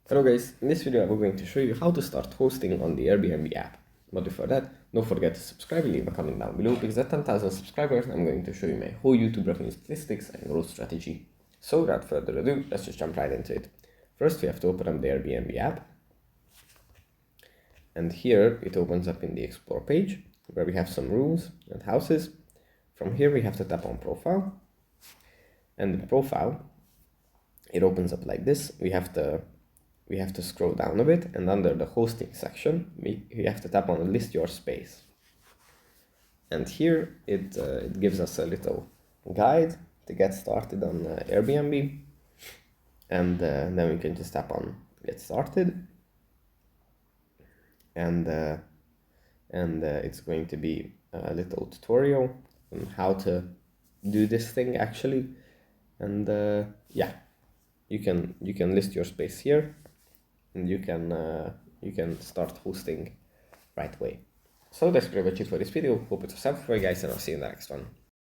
Hello guys, in this video I'm going to show you how to start hosting on the Airbnb app. But before that, don't forget to subscribe and leave a comment down below, because at 10,000 subscribers I'm going to show you my whole YouTube revenue statistics and growth strategy. So without further ado, let's just jump right into it. First we have to open up the Airbnb app. And here it opens up in the Explore page, where we have some rooms and houses. From here we have to tap on Profile. And in Profile, it opens up like this. We have to scroll down a bit, and under the hosting section, we have to tap on list your space. And here it gives us a little guide to get started on Airbnb. And then we can just tap on get started. And it's going to be a little tutorial on how to do this thing actually. And yeah, you can list your space here. And you can start hosting right away. So that's pretty much it for this video. Hope it was helpful for you guys, and I'll see you in the next one.